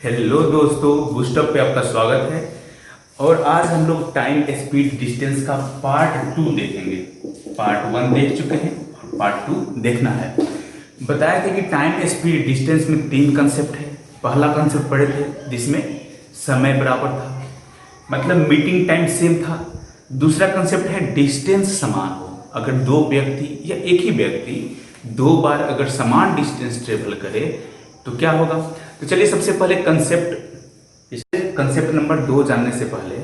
Hello दोस्तों, boost up पे आपका स्वागत है। और आज हम लोग टाइम स्पीड डिस्टेंस का पार्ट 2 देखेंगे। पार्ट 1 देख चुके हैं और पार्ट 2 देखना है। बताया था कि टाइम स्पीड डिस्टेंस में 3 कंसेप्ट है। पहला कंसेप्ट पढ़े थे जिसमें समय बराबर था, मतलब मीटिंग टाइम सेम था। दूसरा कंसेप्ट है डिस्टेंस समान हो। अगर दो व्यक्ति या एक ही व्यक्ति 2 बार अगर समान डिस्टेंस ट्रेवल करे तो क्या होगा। तो चलिए सबसे पहले कंसेप्ट नंबर 2 जानने से पहले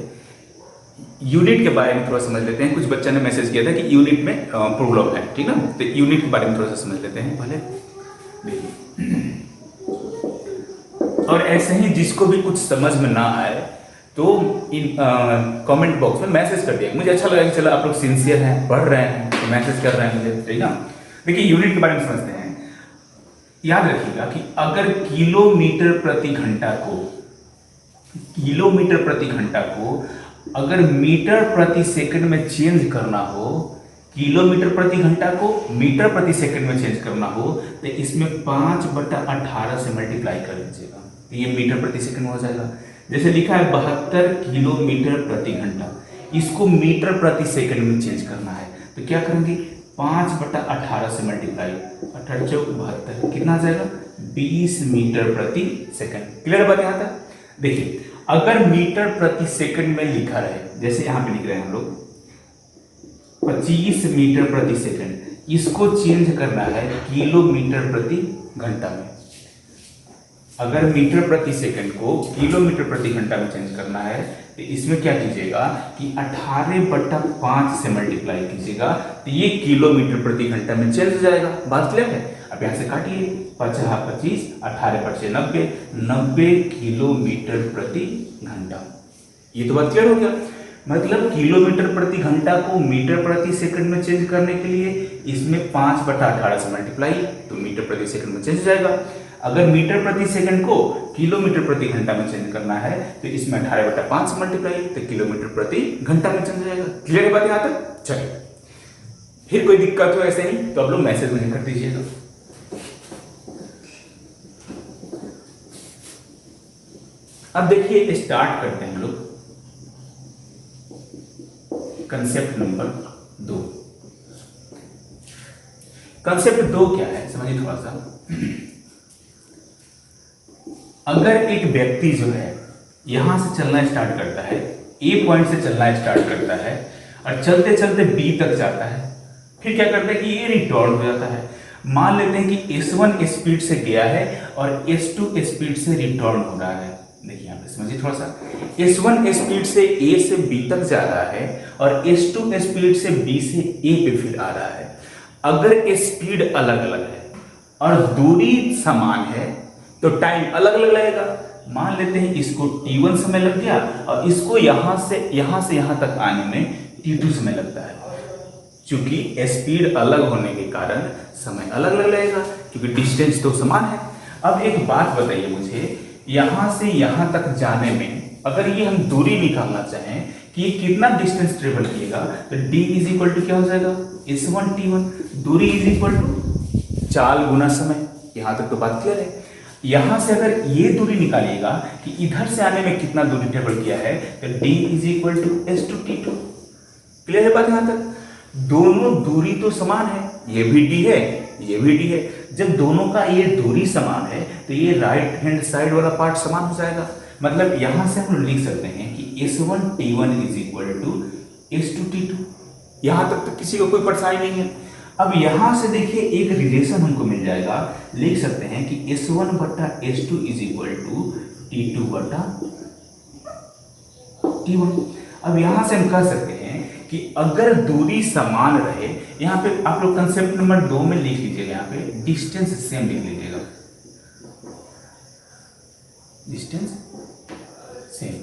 यूनिट के बारे में थोड़ा समझ लेते हैं। कुछ बच्चा ने मैसेज किया था कि यूनिट में प्रॉब्लम है, ठीक ना। तो यूनिट के बारे में थोड़ा सा समझ लेते हैं पहले। देखिए, और ऐसे ही जिसको भी कुछ समझ में ना आए तो इन कमेंट बॉक्स में मैसेज कर दिया। मुझे अच्छा लगा कि चलो आप लोग सिंसियर हैं, पढ़ रहे हैं तो मैसेज कर रहे हैं मुझे, ठीक ना। देखिए यूनिट के बारे में समझते हैं। याद रखिएगा कि अगर किलोमीटर प्रति घंटा को अगर मीटर प्रति सेकंड में चेंज करना हो, किलोमीटर प्रति घंटा को मीटर प्रति सेकंड में चेंज करना हो तो इसमें 5/18 से मल्टीप्लाई कर दीजिएगा तो ये मीटर प्रति सेकंड हो जाएगा। जैसे लिखा है 72 किलोमीटर प्रति घंटा, इसको मीटर प्रति सेकंड में चेंज करना है तो क्या करेंगे, 5/18 से मल्टीप्लाई, 18 चौक 72, कितना आ जाएगा 20 मीटर प्रति सेकंड। क्लियर बात यहाँ तक। देखिए अगर मीटर प्रति सेकंड में लिखा रहे, जैसे यहाँ पे लिख रहे हैं हम लोग 25 मीटर प्रति सेकंड, इसको चेंज करना है किलोमीटर प्रति घंटा में। अगर मीटर प्रति सेकंड को किलोमीटर प्रति घंटा में चेंज करना है तो इसमें क्या कीजिएगा कि 18/5 से मल्टीप्लाई कीजिएगा तो ये किलोमीटर प्रति घंटा में चेंज हो जाएगा। बात क्लियर है। अब यहां से काटिए, 25, 18 90 किलोमीटर प्रति घंटा। ये तो बात क्लियर हो गया। मतलब किलोमीटर प्रति घंटा को मीटर प्रति सेकंड में चेंज करने के लिए इसमें 5/18 से मल्टीप्लाई तो मीटर प्रति सेकंड में चेंज हो जाएगा। अगर मीटर प्रति सेकंड को किलोमीटर प्रति घंटा में चेंज करना है तो इसमें 18/5 से मल्टीप्लाई तो किलोमीटर प्रति घंटा में चेंज हो जाएगा। क्लियर है बात यहाँ तक। चलिए, फिर कोई दिक्कत हो ऐसे ही तो आप लोग मैसेज मुझे कर दीजिएगा। अब देखिए स्टार्ट करते हैं हम लोग कंसेप्ट नंबर 2। कंसेप्ट 2 क्या है समझिए थोड़ा सा। अगर एक व्यक्ति जो है यहां से चलना स्टार्ट करता है, ए पॉइंट से चलना स्टार्ट करता है और चलते चलते बी तक जाता है, फिर क्या करता है कि ये रिटर्न हो जाता है। मान लेते हैं कि S1 स्पीड से गया है और S2 स्पीड से रिटर्न हो रहा है। देखिए यहां पे समझिए थोड़ा सा, S1 स्पीड से A से B तक जा रहा है और S2 स्पीड से B से A पे फिर आ रहा है। अगर स्पीड अलग अलग है और दूरी समान है तो टाइम अलग अलग लगेगा। मान लेते हैं इसको T1 समय लग गया और इसको यहां से यहां तक आने में T2 समय लगता है। क्योंकि स्पीड अलग होने के कारण समय अलग अलग लगेगा, क्योंकि डिस्टेंस तो समान है। अब एक बात बताइए मुझे, यहां से यहां तक जाने में अगर ये हम दूरी निकालना चाहें कि ये कितना डिस्टेंस ट्रेवल किएगा तो D इज इक्वल टू क्या हो जाएगा, S1 T1। दूरी इज इक्वल टू चाल गुना समय। यहां तक तो बात क्लियर है। यहां से अगर ये दूरी निकालिएगा कि इधर से आने में कितना दूरी ट्रेवल किया है तो D is equal to S2 T2। Clear है बात यहां तक। दोनों दूरी तो समान है, ये भी D है ये भी D है। जब दोनों का ये दूरी समान है तो ये राइट हैंड साइड वाला पार्ट समान हो जाएगा। मतलब यहां से हम लिख सकते हैं कि S1 T1 is equal to S2 T2। यहां तक तो किसी को कोई परेशानी नहीं है। अब यहां से देखिए एक रिलेशन हमको मिल जाएगा, लिख सकते हैं कि S1/S2 is equal to T2/T1। अब यहां से हम कह सकते हैं कि अगर दूरी समान रहे, यहां पे आप लोग कंसेप्ट नंबर 2 में लिख लीजिएगा, यहां पे डिस्टेंस सेम लिख लीजिएगा, डिस्टेंस सेम।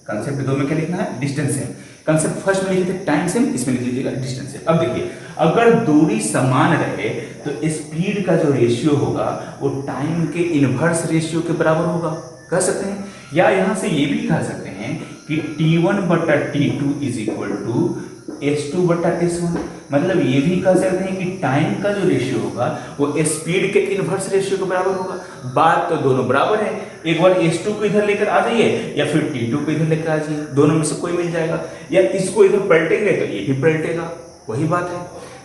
कंसेप्ट 2 में क्या लिखना है, डिस्टेंस सेम। कंसेप्ट फर्स्ट में लिखे थे टाइम सेम, इसमें लिख लीजिएगा डिस्टेंस सेम। अब देखिए अगर दूरी समान रहे तो स्पीड का जो रेशियो होगा वो टाइम के इनवर्स रेशियो के बराबर होगा, कह सकते हैं। या यहां से ये भी कह सकते हैं कि T1/T2 is equal to S2 बटा S1। मतलब ये भी कह सकते हैं कि टाइम का जो रेशियो होगा वो स्पीड के इनवर्स रेशियो के बराबर होगा। बात तो दोनों बराबर है, एक बार S2 को इधर लेकर आ जाइए या फिर T2 को इधर लेकर आ जाइए, दोनों में से कोई मिल जाएगा, या इसको इधर पलटेंगे तो ये भी पलटेगा, वही बात है।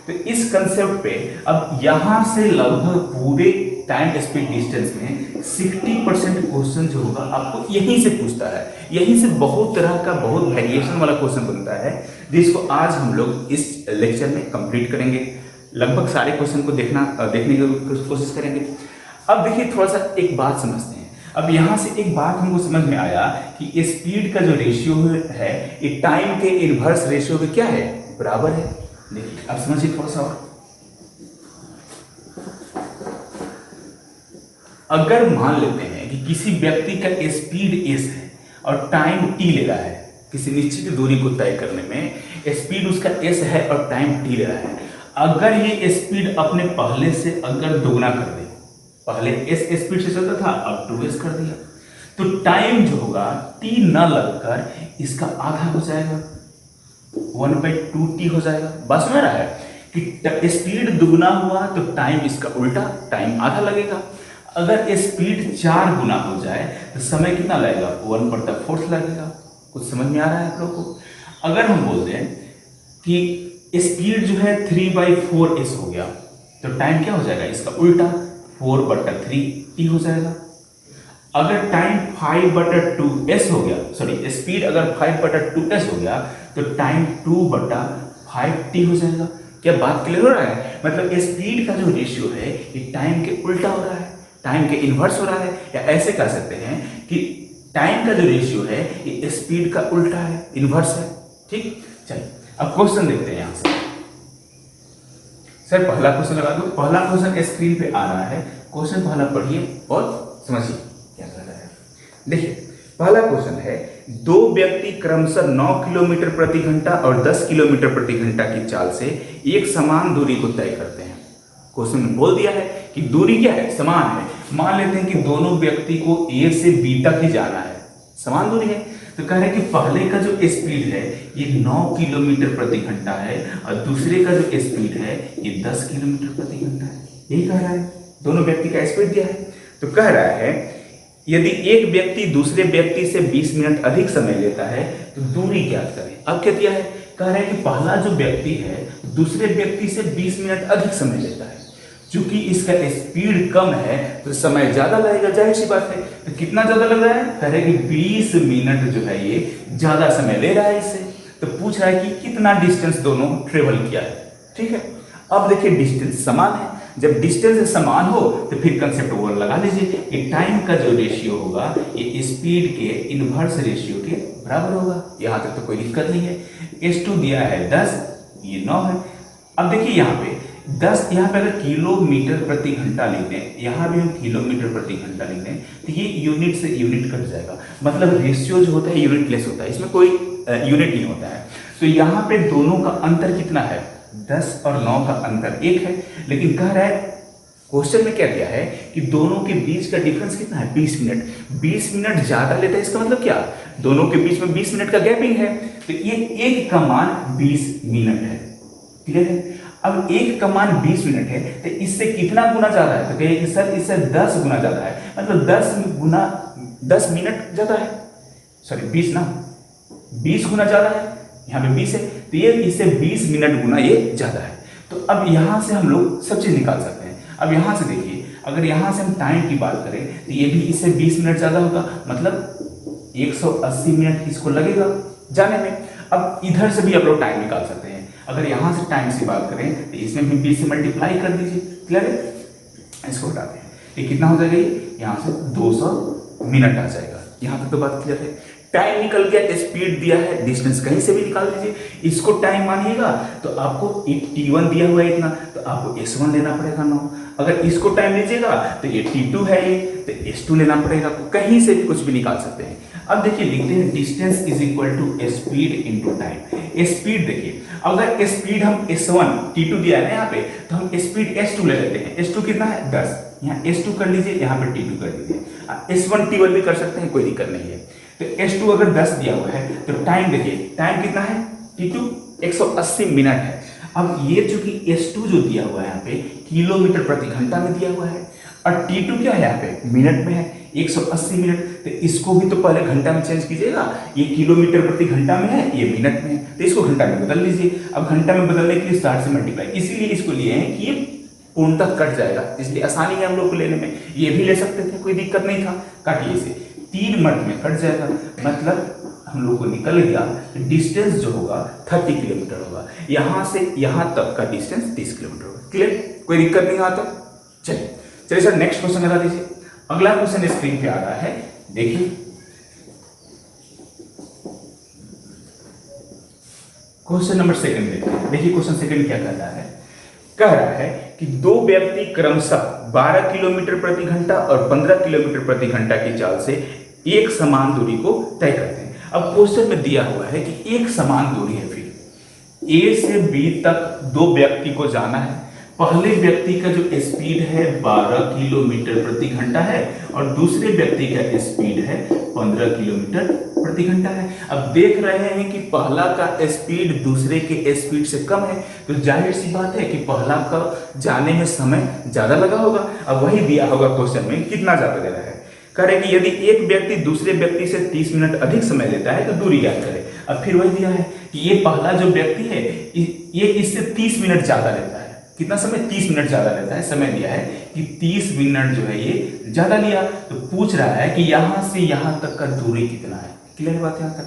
तो इस कंसेप्ट पे अब यहां से लगभग पूरे टाइम स्पीड डिस्टेंस में 60% क्वेश्चन जो होगा आपको यहीं से पूछता है। यहीं से बहुत तरह का बहुत वेरिएशन वाला क्वेश्चन बनता है, जिसको आज हम लोग इस लेक्चर में कंप्लीट करेंगे। लगभग सारे क्वेश्चन को देखने की कोशिश करेंगे। अब देखिए थोड़ा सा एक बात समझते हैं। अब यहाँ से एक बात हमको समझ में आया कि स्पीड का जो रेशियो है ये टाइम के इनवर्स रेशियो के क्या है, बराबर है। देखिए अब समझिए थोड़ा सा और। अगर मान लेते हैं कि किसी व्यक्ति का स्पीड s है और टाइम t ले रहा है, किसी निश्चित दूरी को तय करने में स्पीड उसका s है और टाइम t ले रहा है। अगर ये स्पीड अपने पहले से अगर दोगुना कर दे, पहले s स्पीड से चलता था अब 2s कर दिया, तो टाइम जो होगा t न लगकर इसका आधा हो जाएगा, 1/2t हो जाएगा। बस में रहा है कि स्पीड दुगुना हुआ तो टाइम इसका उल्टा, टाइम आधा लगेगा। अगर स्पीड 4 गुना हो जाए तो समय कितना लगेगा, 1/4 लगेगा। कुछ समझ में आ रहा है आप लोगों को? अगर हम बोल दें कि स्पीड जो है 3/4s हो गया तो टाइम क्या हो जाएगा, इसका उल्टा 4/3t हो जाएगा। अगर टाइम 5/2s हो गया, सॉरी स्पीड अगर 5/2s हो गया तो टाइम 2/5t हो जाएगा। क्या बात क्लियर हो रहा है? मतलब स्पीड का जो रेशियो है ये टाइम के उल्टा हो रहा है, टाइम के इनवर्स हो रहा है, या ऐसे कह सकते हैं कि टाइम का जो रेशियो है ये स्पीड का उल्टा है, इनवर्स है। ठीक, चलिए अब क्वेश्चन देखते हैं यहां से। सर पहला क्वेश्चन लगा दो। पहला क्वेश्चन स्क्रीन पे आ रहा है, क्वेश्चन पहला पढ़िए और समझिए क्या कह रहा है। देखिए पहला क्वेश्चन है, दो व्यक्ति क्रमशः 9 किलोमीटर प्रति घंटा और 10 किलोमीटर प्रति घंटा की चाल से एक समान दूरी को तय करते हैं। क्वेश्चन में बोल दिया है कि दूरी क्या है, समान है। मान लेते हैं कि दोनों व्यक्ति को A से B तक ही जाना है, समान दूरी है। तो कह रहे हैं कि पहले का जो स्पीड है ये 9 किलोमीटर प्रति घंटा है और दूसरे का जो स्पीड है ये 10 किलोमीटर प्रति घंटा है। यही कह रहा है, दोनों व्यक्ति का स्पीड दिया है। तो कह रहा है यदि एक व्यक्ति दूसरे व्यक्ति से 20 मिनट अधिक समय लेता है तो दूरी ज्ञात करें। अब क्या दिया है, कह रहे हैं कि पहला जो व्यक्ति है दूसरे व्यक्ति से 20 मिनट अधिक समय लेता है। चूंकि इसका स्पीड कम है तो समय ज्यादा लगेगा, जाहिर सी बात है। तो कितना ज्यादा लग रहा है, कह रहे हैं कि 20 मिनट जो है ये ज्यादा समय ले रहा है इससे। तो पूछ रहा है कि कितना डिस्टेंस दोनों ट्रेवल किया है। ठीक है, अब देखिए डिस्टेंस समान है। जब डिस्टेंस समान हो तो फिर कंसेप्ट वो लगा लीजिए कि टाइम का जो रेशियो होगा ये स्पीड के इनवर्स रेशियो के बराबर होगा। यहां तक तो कोई दिक्कत नहीं है। S2 दिया है 10, ये 9 है। अब देखिए यहाँ पे 10, यहाँ पे अगर किलोमीटर प्रति घंटा लिख दें, यहाँ भी हम किलोमीटर प्रति घंटा लिख दें तो ये यूनिट से यूनिट कट जाएगा। मतलब रेशियो जो होता है यूनिट लेस होता है, इसमें कोई यूनिट नहीं होता है। तो यहाँ पे दोनों का अंतर कितना है, 10 और 9 का अंतर 1 है। लेकिन कह रहा है क्वेश्चन में क्या दिया है कि दोनों के बीच का डिफरेंस कितना है, 20 मिनट। 20 मिनट ज्यादा लेता है, इसका मतलब क्या, दोनों के बीच में 20 मिनट का गैपिंग है। तो ये एक का मान 20 मिनट है। क्लियर है? अब एक का मान 20 मिनट है तो इससे कितना गुना ज्यादा है, तो कहिए कि सर इससे 10 गुना ज्यादा है। मतलब 10 मिनट ज्यादा है, सॉरी 20 ना, 20 गुना ज्यादा है। यहाँ पे 20 है तो ये इससे 20 मिनट गुना ये ज्यादा है। तो अब यहां से हम लोग सब चीज निकाल सकते हैं। अब यहां से देखिए, अगर यहां से हम टाइम की बात करें तो ये भी इससे 20 मिनट ज्यादा होगा, मतलब 180 मिनट इसको लगेगा जाने में। अब इधर से भी आप लोग टाइम निकाल सकते हैं। अगर यहां से टाइम से बात करें तो इसमें भी 20 से मल्टीप्लाई कर दीजिए। क्लियर है? इसको हटाते हैं, ये कितना हो जाएगा, ये यहाँ से 200 मिनट आ जाएगा। यहां तक तो बात क्लियर है। टाइम निकल गया, स्पीड दिया है, डिस्टेंस कहीं से भी निकाल लीजिए। इसको टाइम मानिएगा तो आपको T1 दिया हुआ है इतना, तो आपको S1 लेना पड़ेगा 9। अगर इसको टाइम लीजिएगा तो ये T2 है, ये तो S2 लेना पड़ेगा। कहीं से भी कुछ भी निकाल सकते हैं। अब देखिए लिखते हैं distance is equal to speed into time. Speed देखिए, अगर स्पीड हम S1 T2 दिया है ना यहाँ पे, तो हम स्पीड S2 ले लेते हैं। S2 कितना है, 10। यहाँ S2 कर लीजिए, यहाँ पे T2 कर लीजिए। S1 T1 भी कर सकते हैं, कोई दिक्कत नहीं है। तो S2 अगर 10 दिया हुआ है तो टाइम देखिए, टाइम कितना है T2, 180 मिनट है। अब ये चूंकि S2 जो दिया हुआ है यहाँ पे किलोमीटर प्रति घंटा में दिया हुआ है और T2 क्या है यहाँ पे मिनट में है 180 मिनट, तो इसको भी तो पहले घंटा में चेंज कीजिएगा। ये किलोमीटर प्रति घंटा में है, ये मिनट में है, तो इसको घंटा में बदल लीजिए। अब घंटा में बदलने के लिए 60 से मल्टीप्लाई, इसीलिए इसको लिए हैं कि ये पूर्णतः कट जाएगा, इसलिए आसानी है हम लोग को लेने में। ये भी ले सकते थे, कोई दिक्कत नहीं था। काटिए इसे, 3 मिनट में कट जाएगा, मतलब हम लोग को निकल गया डिस्टेंस जो होगा 30 किलोमीटर होगा। यहां से यहां तक का डिस्टेंस 30 किलोमीटर होगा। क्लियर, कोई दिक्कत नहीं आता। चलिए सर नेक्स्ट क्वेश्चन लगा दीजिए। अगला क्वेश्चन स्क्रीन पे आ रहा है, देखिए क्वेश्चन नंबर 2 देखते हैं। देखिए क्वेश्चन 2 क्या कहता है, कह रहा है कि 2 व्यक्ति क्रमशः 12 किलोमीटर प्रति घंटा और 15 किलोमीटर प्रति घंटा की चाल से एक समान दूरी को तय करते हैं। अब क्वेश्चन में दिया हुआ है कि एक समान दूरी है, फिर A से B तक 2 व्यक्ति को जाना है। पहले व्यक्ति का जो स्पीड है 12 किलोमीटर प्रति घंटा है और दूसरे व्यक्ति का स्पीड है 15 किलोमीटर प्रति घंटा है। अब देख रहे हैं कि पहला का स्पीड दूसरे के स्पीड से कम है, तो जाहिर सी बात है कि पहला का जाने में समय ज्यादा लगा होगा। अब वही दिया होगा क्वेश्चन में, कितना ज्यादा दे रहा है। कह रहे कि यदि एक व्यक्ति दूसरे व्यक्ति से 30 मिनट अधिक समय लेता है तो दूरी ज्ञात करें। अब फिर वही दिया है कि ये पहला जो व्यक्ति है ये इससे 30 मिनट ज्यादा लेता है। कितना समय? 30 मिनट ज्यादा लेता है। समय दिया है कि 30 मिनट जो है ये ज्यादा लिया, तो पूछ रहा है कि यहां से यहां तक का दूरी कितना है। क्लियर बात यहां तक?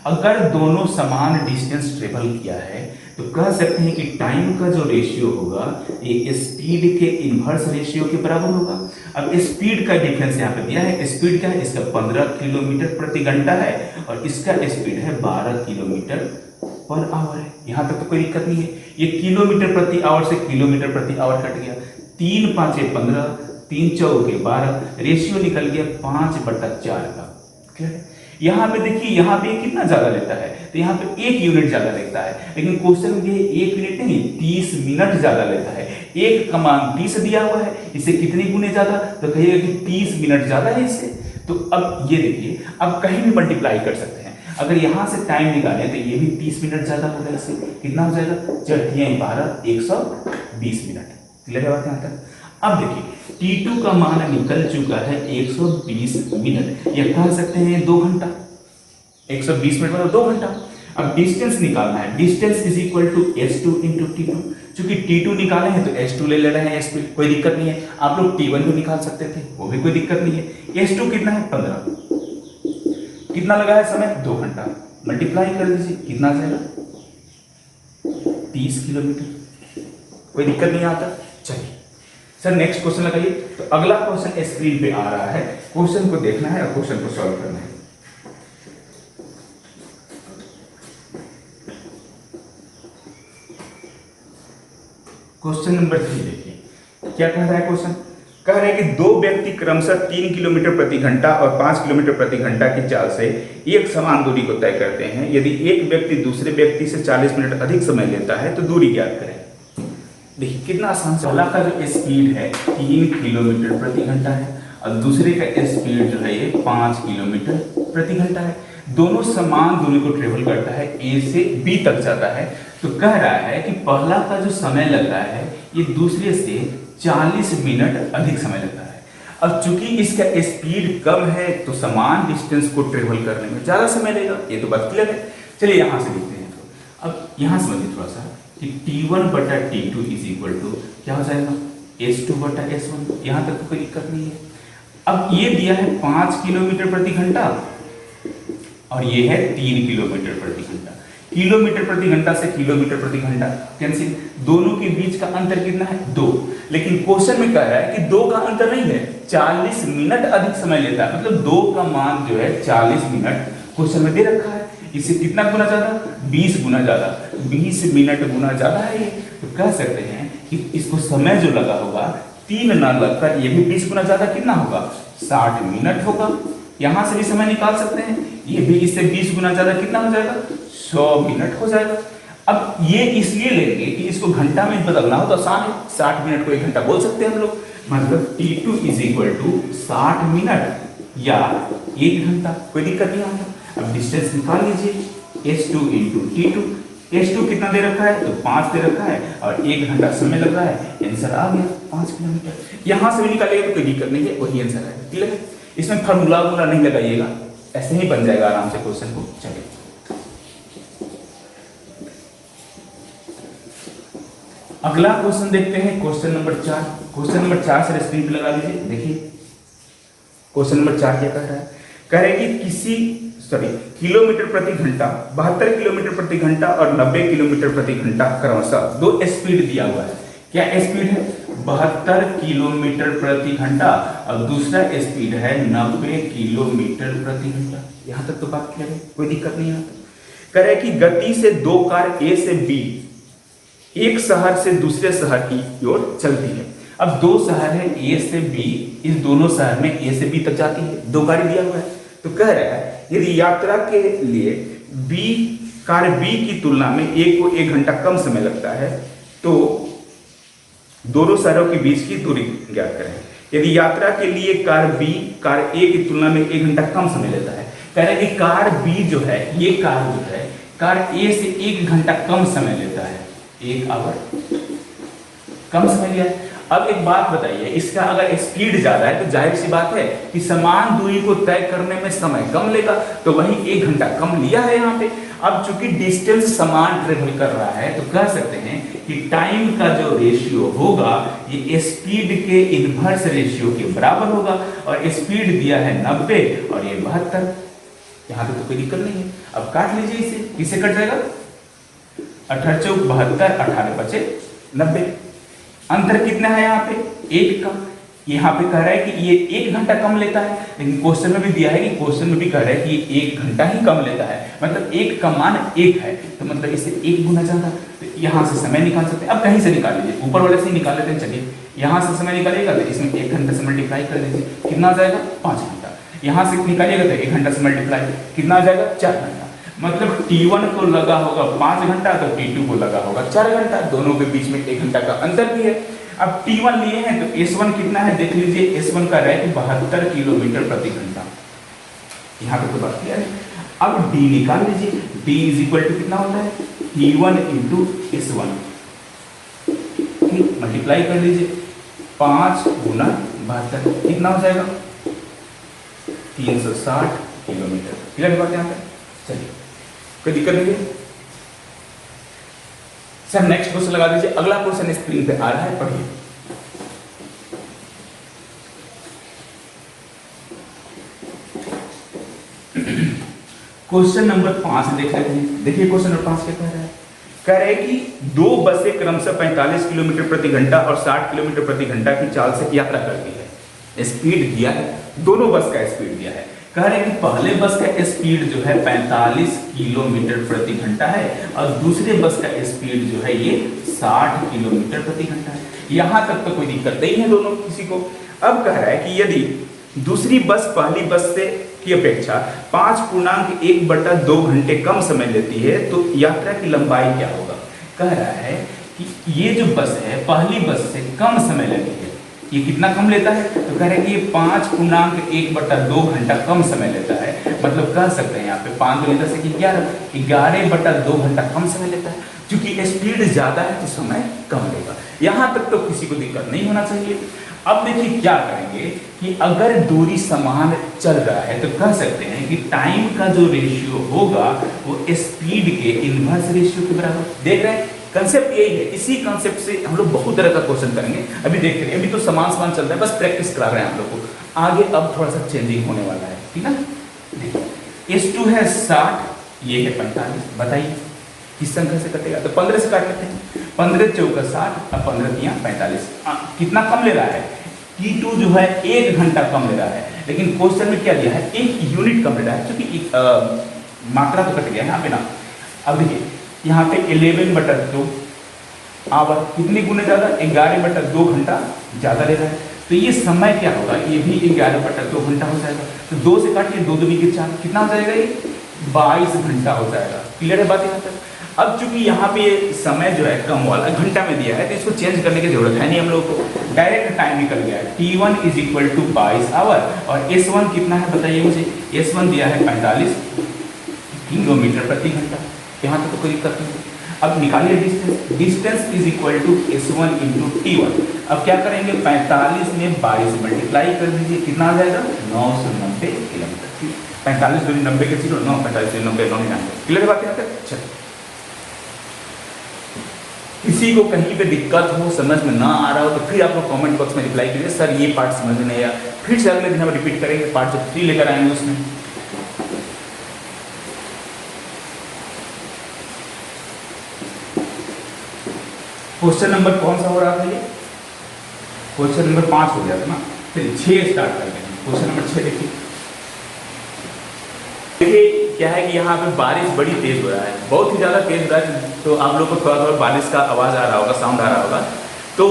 अगर दोनों समान डिस्टेंस ट्रेवल किया है तो कह सकते हैं कि टाइम का जो रेशियो होगा ये स्पीड के इनवर्स रेशियो के बराबर होगा। अब स्पीड का डिफरेंस यहाँ पे दिया है। स्पीड क्या है? इसका 15 किलोमीटर प्रति घंटा है और इसका स्पीड है 12 किलोमीटर पर आवर है। यहाँ तक तो कोई दिक्कत नहीं है। ये किलोमीटर प्रति आवर से किलोमीटर प्रति आवर कट गया। 3 5 15, 3 4 12, रेशियो निकल गया 5/4 का। यहाँ पे देखिए, यहाँ पे कितना ज्यादा लेता है, तो यहाँ पे 1 यूनिट ज्यादा लेता है, लेकिन क्वेश्चन में 1 मिनट नहीं 30 मिनट ज्यादा लेता है। 1 का मान 30 दिया हुआ है, इसे कितने गुने ज्यादा, तो कहिएगा कि 30 मिनट ज्यादा है इससे। तो अब ये देखिए, अब कहीं भी मल्टीप्लाई कर सकते हैं। अगर यहाँ से टाइम निकालें तो ये भी 30 मिनट ज्यादा होगा। इससे कितना हो जाएगा? 4 12 120 मिनट। क्लियर है बात यहाँ तक? अब देखिए T2 का मान निकल चुका है 120 मिनट, या कह सकते हैं 2 घंटा। 120 मिनट मतलब 2 घंटा। अब डिस्टेंस निकालना है। Distance is equal to S2 into T2। चूंकि T2 निकाले हैं तो S2 ले रहे हैं स्पीड, कोई दिक्कत नहीं है। आप लोग T1 भी निकाल सकते थे, वो भी कोई दिक्कत नहीं है। S2 कितना है? 15। कितना लगा है समय? 2 घंटा। मल्टीप्लाई कर दीजिए, कितना आ जाएगा? 30 किलोमीटर। कोई दिक्कत नहीं आता। चलिए सर नेक्स्ट क्वेश्चन लगाइए। तो अगला क्वेश्चन स्क्रीन पे आ रहा है, क्वेश्चन को देखना है और क्वेश्चन को सॉल्व करना है। क्वेश्चन नंबर 3 देखिए क्या कह रहा है क्वेश्चन। कह रहे हैं कि 2 व्यक्ति क्रमशः 3 किलोमीटर प्रति घंटा और 5 किलोमीटर प्रति घंटा की चाल से एक समान दूरी को तय करते हैं। यदि एक व्यक्ति दूसरे व्यक्ति से 40 मिनट अधिक समय लेता है तो दूरी ज्ञात करें। देखिए कितना आसान से। पहला का जो स्पीड है 3 किलोमीटर प्रति घंटा है और दूसरे का स्पीड जो है ये 5 किलोमीटर प्रति घंटा है। दोनों समान दूरी को ट्रेवल करता है, A से B तक जाता है। तो कह रहा है कि पहला का जो समय लग रहा है ये दूसरे से 40 मिनट अधिक समय लगता है। अब चूंकि इसका स्पीड कम है तो समान डिस्टेंस को ट्रेवल करने में ज्यादा समय लेगा। ये तो बात क्लियर है। चलिए यहां से देखते हैं। तो अब यहां समझिए थोड़ा सा कि T1/T2 इज इक्वल टू क्या हो जाएगा? S2/S1। यहां तक तो कोई दिक्कत नहीं है। अब ये दिया है 5 किलोमीटर प्रति घंटा और ये है 3 किलोमीटर प्रति घंटा। किलोमीटर प्रति घंटा से किलोमीटर प्रति घंटा कैंसिल। दोनों के बीच का अंतर कितना है? 2। लेकिन क्वेश्चन में कह रहा है कि 2 का अंतर नहीं है, 40 मिनट अधिक समय लेता है। मतलब 2 का मान जो है 40 मिनट क्वेश्चन में दे रखा है। इससे कितना गुना ज्यादा? 20 गुना ज्यादा। 20 मिनट गुना ज्यादा है ये। तो कह सकते हैं कि इसको समय जो लगा होगा 3 ना लगकर ये भी 20 गुना ज्यादा कितना होगा? 60 मिनट होगा। यहां से भी समय निकाल सकते हैं, ये भी इससे 20 गुना ज्यादा कितना हो जाएगा? 100 मिनट हो जाएगा। अब ये इसलिए लेंगे कि इसको घंटा में बदलना हो तो आसान है। 60 मिनट को 1 घंटा बोल सकते हैं हम लोग। मतलब T2 is equal to 60 minute या 1 घंटा। कोई दिक्कत नहीं आता। अब डिस्टेंस निकाल लीजिए। S2 into T2। S2 कितना दे रखा है, तो 5 दे रखा है और 1 घंटा समय लग रहा है, आंसर आ गया 5 किलोमीटर। यहां से भी निकालेगा तो कोई दिक्कत नहीं है, वही आंसर है। क्लियर है? इसमें फार्मूला नहीं लगाइएगा, ऐसे ही बन जाएगा आराम से क्वेश्चन को। चलिए अगला क्वेश्चन देखते हैं, क्वेश्चन नंबर 4। क्वेश्चन नंबर 4 से स्क्रीन पे लगा लीजिए। देखिए क्वेश्चन नंबर 4 क्या कह रहा है, कह रहे हैं कि किलोमीटर प्रति घंटा 72 किलोमीटर प्रति घंटा और 90 किलोमीटर प्रति घंटा क्रमशः दो स्पीड दिया हुआ है। क्या स्पीड है, 72 किलोमीटर प्रति घंटा और दूसरा स्पीड है 90 किलोमीटर प्रति घंटा। यहां तक तो बात क्लियर है, कोई दिक्कत नहीं है। कह रहे कि गति से दो कार ए से बी एक शहर से दूसरे शहर की ओर चलती है। अब दो शहर है ए से बी, इस दोनों शहर में ए से बी तक जाती है, दो गाड़ी दिया हुआ है। तो कह रहा है यदि यात्रा के लिए कार बी की तुलना में ए को 1 घंटा कम समय लगता है तो दोनों शहरों के बीच की दूरी ज्ञात करें। यदि यात्रा के लिए कार ए की तुलना में 1 घंटा कम समय लेता है, कह रहे हैं कि कार बी जो है, ये कार ए से 1 घंटा कम समय लेता है, 1 आवर कम समय लिया है। अब एक बात बताइए, इसका अगर स्पीड ज्यादा है तो जाहिर सी बात है कि समान दूरी को तय करने में समय कम लेगा, तो वही 1 घंटा कम लिया है यहाँ पे। अब चूंकि डिस्टेंस समान ट्रेवल कर रहा है तो कह सकते हैं कि टाइम का जो रेशियो होगा ये स्पीड के इनवर्स रेशियो के बराबर होगा, और स्पीड दिया है 90 और ये 72। यहाँ पे तो कोई दिक्कत नहीं है। अब काट लीजिए इसे, किसे कट जाएगा, 18 चौक 72, 18 बचे 90। अंतर कितना है यहाँ पे, 1 का। यहाँ पे कह रहा है कि ये 1 घंटा कम लेता है, लेकिन क्वेश्चन में भी दिया है कि क्वेश्चन में भी कह रहा है कि ये 1 घंटा ही कम लेता है, मतलब 1 का मान 1 है, तो मतलब इसे 1 गुना ज्यादा। तो यहाँ से समय निकाल सकते हैं। अब कहीं से निकाल लीजिए, ऊपर वाले से ही निकाल लेते हैं। चलिए यहाँ से समय निकालिएगा तो इसमें 1 घंटे से मल्टीप्लाई कर दीजिए, कितना आ जाएगा, 5 घंटा। यहाँ से निकालिएगा तो 1 घंटा से मल्टीप्लाई कितना आ जाएगा, 4 घंटा। मतलब T1 को लगा होगा 5 घंटा तो T2 को लगा होगा 4 घंटा, दोनों के बीच में 1 घंटा का अंतर भी है। अब T1 लिए हैं तो S1 कितना है देख लीजिए, S1 का है 72 किलोमीटर प्रति घंटा। यहाँ पे तो बात किया है। अब D निकाल लीजिए, D इज इक्वल टू कितना होता है, T1 इंटू S1, मल्टीप्लाई कर लीजिए, 5 गुना 72 कितना हो जाएगा, 360 किलोमीटर। क्लियर बात यहाँ पे। चलिए कोई दिक्कत नहीं है सर। नेक्स्ट क्वेश्चन लगा दीजिए। अगला क्वेश्चन स्क्रीन पे आ रहा है, पढ़िए। क्वेश्चन नंबर 5 देख लेते हैं। देखिए क्वेश्चन नंबर 5 क्या कह रहा है, कह रहे हैं कि दो बसें क्रमशः 45 किलोमीटर प्रति घंटा और 60 किलोमीटर प्रति घंटा की चाल से यात्रा करती है। स्पीड दिया है, दोनों बस का स्पीड दिया है। कह रहे हैं कि पहले बस का स्पीड जो है 45 किलोमीटर प्रति घंटा है और दूसरे बस का स्पीड जो है ये 60 किलोमीटर प्रति घंटा है। यहां तक तो कोई दिक्कत नहीं है दोनों किसी को। अब कह रहा है कि यदि दूसरी बस पहली बस से की अपेक्षा 5.1/2 घंटे कम समय लेती है तो यात्रा की लंबाई क्या होगा। कह रहा है कि ये जो बस है पहली बस से कम समय लेती है, ये कितना कम लेता है, तो कह रहे हैं कि ये 5.1/2 घंटा कम समय लेता है। मतलब कह सकते हैं यहाँ पे 5 लेता से 11/2 घंटा कम समय लेता है। क्योंकि स्पीड ज्यादा है तो समय कम लेगा। यहाँ तक तो किसी को दिक्कत नहीं होना चाहिए। अब देखिए क्या करेंगे कि अगर दूरी समान चल रहा है तो कह सकते हैं कि टाइम का जो रेशियो होगा वो स्पीड के इनवर्स रेशियो के बराबर। देख रहे हैं कंसेप्ट यही है। इसी कंसेप्ट से हम लोग बहुत तरह का क्वेश्चन करेंगे। अभी देखते हैं, अभी तो समान चल रहा है, बस प्रैक्टिस करा रहे हैं हम लोग को। आगे अब थोड़ा सा चेंजिंग होने वाला है, ठीक है। देखिए S2 है 60, ये है 45। बताइए किस संख्या से कटेगा, तो 15 से काट लेते हैं। 15 चौका 60 और 15 तिया 45। कितना कम ले रहा है, T2 जो है 1 घंटा कम ले रहा है, लेकिन क्वेश्चन में क्या दिया है, 1 यूनिट कम ले रहा है, क्योंकि मात्रा तो कट गया यहाँ पे ना। अब देखिए यहाँ पे 11/2 आवर कितने गुने ज्यादा, 11/2 घंटा ज्यादा ले रहा है। तो ये समय क्या होगा, ये भी 11/2 घंटा हो जाएगा। तो 2 से काटिए, 2 दूनी के 4, कितना हो जाएगा, ये 22 घंटा हो जाएगा। क्लियर है बात यहाँ तक। अब चूंकि यहाँ पे समय जो है कम वाला घंटा में दिया है तो इसको चेंज करने की जरूरत है नहीं हम लोग को, डायरेक्ट टाइम निकल गया है। T1 is equal to 22 our और S1 कितना है बताइए मुझे। S1 दिया है 45 किलोमीटर प्रति घंटा। यहाँ तक तो कोई दिक्कत नहीं। अब निकालिए distance, distance is equal to S1 into T1। अब क्या करेंगे, 45 में 22 से मल्टीप्लाई कर दीजिए, कितना आ जाएगा 990 किलोमीटर। 45 दूरी 90 के 0, 9 45 90 999। क्लियर बात है? चलो, किसी को कहीं पे दिक्कत हो, समझ में ना आ रहा हो तो फिर आप लोग कमेंट बॉक्स में रिप्लाई कीजिए, सर ये पार्ट समझ में नहीं आया। फिर से अगले दिन हम रिपीट करेंगे, पार्ट 3 लेकर आएंगे उसमें। क्वेश्चन नंबर कौन सा हो रहा था ये? क्वेश्चन नंबर 5 हो गया था ना। फिर 6 स्टार्ट करते हैं। क्वेश्चन नंबर 6 देखिए। देखिए क्या है कि यहाँ पे बारिश बड़ी तेज हो रहा है, बहुत ही ज़्यादा तेज हो रहा है, तो आप लोग को थोड़ा थोड़ा बारिश का आवाज़ आ रहा होगा, साउंड आ रहा होगा। तो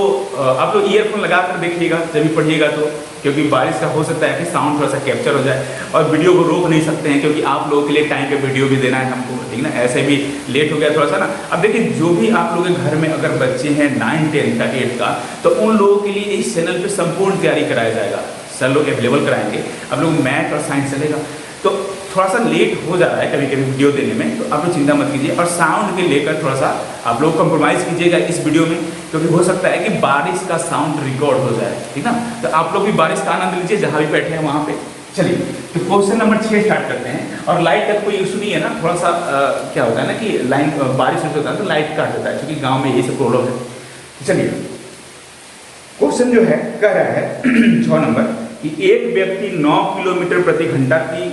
आप लोग ईयरफोन लगा कर देखिएगा जब भी पढ़िएगा तो, क्योंकि बारिश का हो सकता है कि साउंड थोड़ा सा कैप्चर हो जाए। और वीडियो को रोक नहीं सकते हैं, क्योंकि आप लोगों के लिए टाइम पे वीडियो भी देना है हमको, ठीक ना। ऐसे भी लेट हो गया थोड़ा सा ना। अब देखिए, जो भी आप लोगों के घर में अगर बच्चे हैं 9, 10 का, 8 का, तो उन लोगों के लिए इस चैनल पर संपूर्ण तैयारी कराया जाएगा। सर लोग अवेलेबल कराएंगे, अब लोग मैथ और साइंस चलेगा। तो थोड़ा सा लेट हो जा रहा है कभी कभी वीडियो देने में, तो आप लोग चिंता मत कीजिए। और साउंड के लेकर थोड़ा सा आप लोग कंप्रोमाइज़ कीजिएगा इस वीडियो में, क्योंकि हो सकता है कि बारिश का साउंड रिकॉर्ड हो जाए, ठीक ना। तो आप लोग भी बारिश का आनंद लीजिए जहाँ भी बैठे हैं वहाँ पे। चलिए, तो क्वेश्चन नंबर 6 स्टार्ट करते हैं। और लाइट का कोई इशू नहीं है ना, थोड़ा सा क्या होता है ना कि लाइन बारिश होता है तो लाइट काट देता है, क्योंकि गाँव में ये सब प्रॉब्लम है। चलिए, क्वेश्चन जो है कह रहा है 6 नंबर कि एक व्यक्ति 9 किलोमीटर प्रति घंटा की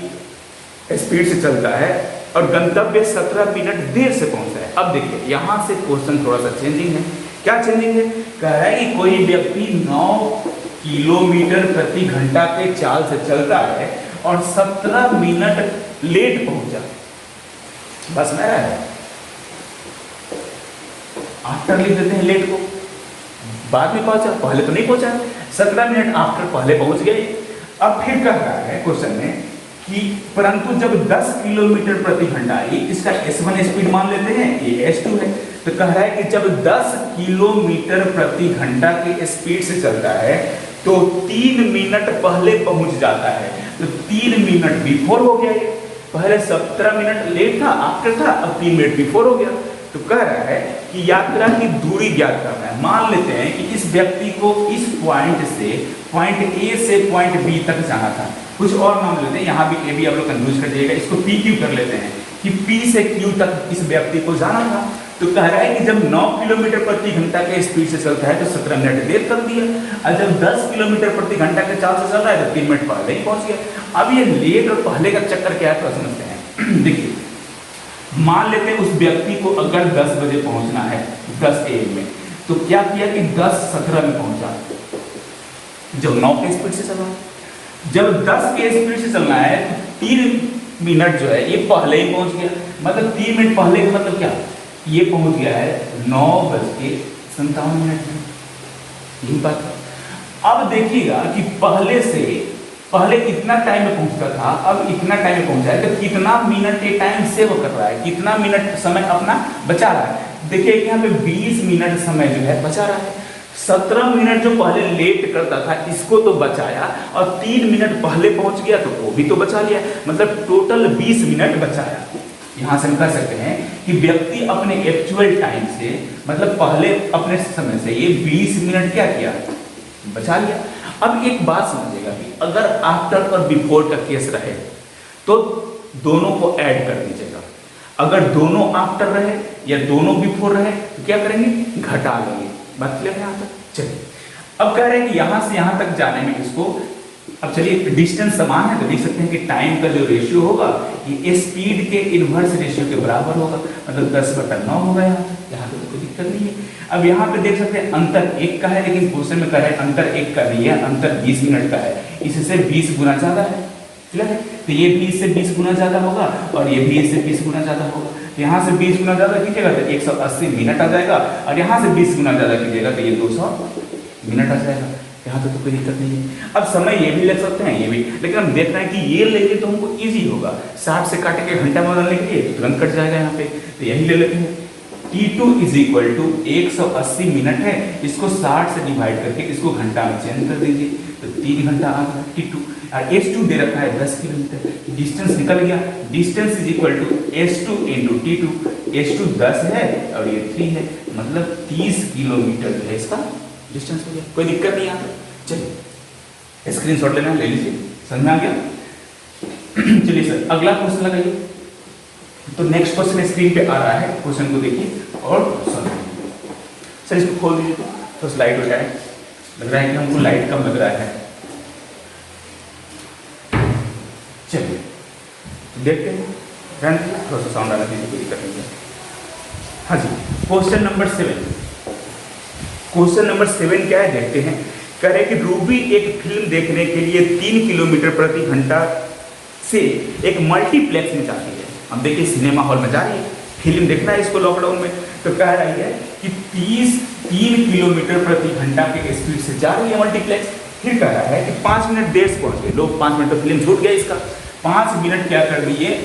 स्पीड से चलता है और गंतव्य 17 मिनट देर से पहुंचता है। अब देखिए, यहाँ से क्वेश्चन थोड़ा सा चेंजिंग है। क्या चेंजिंग है? कह रहा है कि कोई व्यक्ति 9 किलोमीटर प्रति घंटा के चाल से चलता है और 17 मिनट लेट पहुंचा। बस में है, आफ्टर लिख देते हैं लेट को, बाद में पहुंचा, पहले तो नहीं पहुंचा। 17 मिनट आफ्टर पहले पहुंच गए। अब फिर कह रहा है क्वेश्चन में कि परंतु जब 10 किलोमीटर प्रति घंटा आई, इसका S1 स्पीड मान लेते हैं, ये S2 है। तो कह रहा है कि जब 10 किलोमीटर प्रति घंटा की स्पीड से चलता है तो 3 मिनट पहले पहुंच जाता है। तो 3 मिनट बिफोर हो गया ये, पहले 17 मिनट लेट था, आफ्टर था, अब 3 मिनट बिफोर हो गया। तो कह रहा है कि यात्रा की दूरी ज्ञात करना है। मान लेते हैं कि इस व्यक्ति को इस पॉइंट से पॉइंट A से पॉइंट B तक जाना था। कुछ और मान लेते हैं, यहाँ भी A भी आप लोग कंफ्यूज कर दिएगा, इसको PQ कर लेते हैं कि P से Q तक इस व्यक्ति को जाना था। तो कह रहा है कि जब 9 किलोमीटर प्रति घंटा के स्पीड से चलता है तो 17 मिनट देर कर दिया, और जब 10 किलोमीटर प्रति घंटा के चाल से चल रहा है तो 3 मिनट पहले ही पहुंच गया। अब ये लेट और पहले का चक्कर क्या है तो समझते हैं। देखिए, मान लेते हैं उस व्यक्ति को अगर 10 बजे पहुंचना है, 10 AM में, तो क्या किया कि 10:17 में पहुंचा, जब 9 के स्पीड से चला। जब 10 के स्पीड से चलना है तो 3 मिनट जो है ये पहले ही पहुंच गया। मतलब 3 मिनट पहले का मतलब क्या, ये पहुंच गया है 9:57 में। यही बात है। अब देखिएगा कि पहले कितना टाइम में पहुंचता था, अब इतना टाइम में पहुंचा है, तो कितना मिनट ये टाइम सेव कर रहा है, कितना मिनट समय अपना बचा रहा है। देखिए यहाँ पे 20 मिनट समय जो है बचा रहा है। 17 मिनट जो पहले लेट करता था इसको तो बचाया, और 3 मिनट पहले पहुंच गया तो वो भी तो बचा लिया, मतलब टोटल 20 मिनट बचाया। यहाँ से हम कह सकते हैं कि व्यक्ति अपने एक्चुअल टाइम से, मतलब पहले अपने समय से ये 20 मिनट क्या किया, बचा लिया। अब एक बात समझिएगा कि अगर आफ्टर और बिफोर का केस रहे तो दोनों को ऐड कर दीजिएगा। अगर दोनों आफ्टर रहे या दोनों बिफोर रहे तो क्या करेंगे, घटा लेंगे। बात क्लियर है यहाँ तक? चलिए, अब कह रहे हैं कि यहाँ से यहाँ तक जाने में इसको, अब चलिए डिस्टेंस समान है तो देख सकते हैं कि टाइम का जो रेशियो होगा ये स्पीड के इनवर्स रेशियो के बराबर होगा, मतलब 10/9 होगा। यहाँ पे तो कोई दिक्कत नहीं है। अब यहाँ पे देख सकते हैं अंतर 1 का है, लेकिन क्वेश्चन में कह रहे हैं अंतर 1 का नहीं है, अंतर 20 मिनट का है। इससे 20 गुना ज्यादा है, क्लियर है? तो ये भी इससे 20 गुना ज्यादा होगा और ये भी इससे 20 गुना ज्यादा होगा। तो यहाँ से 20 गुना ज्यादा कीजिएगा तो 180 मिनट आ जाएगा, और यहाँ से 20 गुना ज्यादा कीजिएगा तो ये 200 मिनट आ जाएगा। यहाँ तो कोई दिक्कत नहीं है। अब समय ये भी लग सकते हैं, ये भी, लेकिन हम देख रहे हैं कि ये लेंगे तो हमको इजी होगा। 60 से काट के घंटा में बदलने के लिए तुरंत कट जाएगा यहाँ पे, तो यही ले लेते हैं। T2 = 180 मिनट है, इसको 60 से डिवाइड करके इसको घंटा में चेंज कर दीजिए तो 3 घंटा आ गया T2। और S2 दे रखा है 10 किलोमीटर, डिस्टेंस निकल गया। डिस्टेंस = S2 × T2, H2 10 है और ये 3 है, मतलब 30 किलोमीटर जो है इसका डिस्टेंस हो गया। कोई दिक्कत नहीं आता। चलिए स्क्रीनशॉट लेना, ले लीजिए, समझ में आ गया। चलिए सर अगला क्वेश्चन लगाइए। तो नेक्स्ट क्वेश्चन स्क्रीन पे आ रहा है, क्वेश्चन को देखिए और समझिए। सर इसको खोल दीजिए तो लाइट हो जाए, लग रहा है कि हमको लाइट कम लग रहा है। चलिए देखते हैं, थोड़ा सा साउंड आना दीजिए, कोई दिक्कत नहीं है। हाँ जी, क्वेश्चन नंबर 7। क्वेश्चन नंबर 7 क्या है देखते हैं। कह रहे कि रूबी एक फिल्म देखने के लिए 3 किलोमीटर प्रति घंटा से एक मल्टीप्लेक्स में जाती है। हम देखिए सिनेमा हॉल में जा रही है, फिल्म देखना है इसको लॉकडाउन में, तो कह रही है कि 3 किलोमीटर प्रति घंटा के स्पीड से जा रही है मल्टीप्लेक्स। फिर कह रहा है कि 5 मिनट देर से पहुंच गए लोग, 5 मिनट तो फिल्म छूट गया इसका, 5 मिनट क्या कर दिए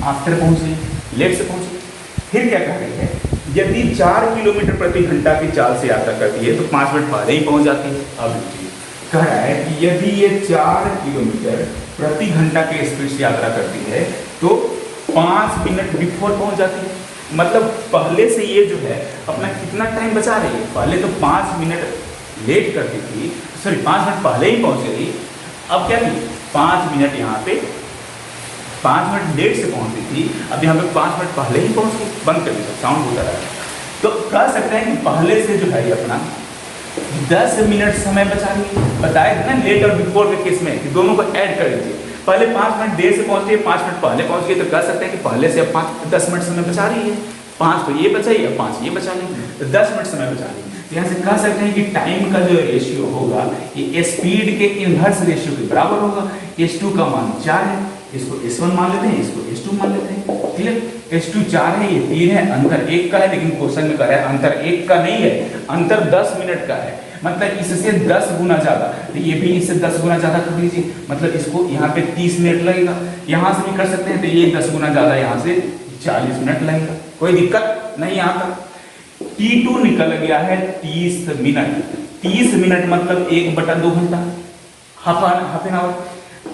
आफ्टर पहुंचे, लेट से पहुंचे। फिर क्या कह रही है, यदि 4 किलोमीटर प्रति घंटा की चाल से यात्रा करती है तो 5 मिनट पहले ही पहुंच जाती है। अब कह रहा है कि यदि ये 4 किलोमीटर प्रति घंटा के स्पीड से यात्रा करती है तो 5 मिनट बिफोर पहुंच जाती है। मतलब पहले से ये जो है अपना कितना टाइम बचा रही है। पहले तो 5 मिनट लेट करती थी, सॉरी 5 मिनट पहले ही पहुंच गई। अब क्या की 5 मिनट यहाँ पे 5 मिनट लेट से पहुंची थी, अब यहाँ पे 5 मिनट पहले ही पहुंच गई। बंद कर दीजिए, साउंड होता रहा है। तो कह सकते हैं कि पहले से जो है अपना 10 मिनट समय बचा रही है। बताया था ना लेट और बिफोर के केस में कि दोनों को ऐड कर लीजिए। पहले 5 मिनट देर से पहुंची है, 5 मिनट पहले पहुंच गई, तो कह सकते हैं कि पहले से अब 10 मिनट समय बचा रही है। 5 तो ये बचाई, अब 5 ये बचा रही है, तो 10 मिनट समय बचा रही है। तो यहाँ से कह सकते हैं कि टाइम का जो रेशियो होगा ये स्पीड के इनवर्स रेशियो के बराबर होगा। S2 का मान 4 है, इसको S1 मान लेते हैं, इसको S2 मान लेते हैं। क्लियर, S2 4 है, ये 3 है, अंतर 1 का है, लेकिन क्वेश्चन में कह रहा है अंतर 1 का नहीं है, अंतर 10 मिनट का है। मतलब इससे 10 गुना ज्यादा, तो ये भी इससे 10 गुना ज्यादा कर लीजिए, मतलब इसको यहाँ पे 30 मिनट लगेगा। यहाँ से भी कर सकते हैं, तो ये 10 गुना ज्यादा, यहाँ से 40 मिनट लगेगा। कोई दिक्कत नहीं आता। T2 निकल गया है 30 मिनट। 30 मिनट मतलब 1/2 घंटा, हाफ एन आवर।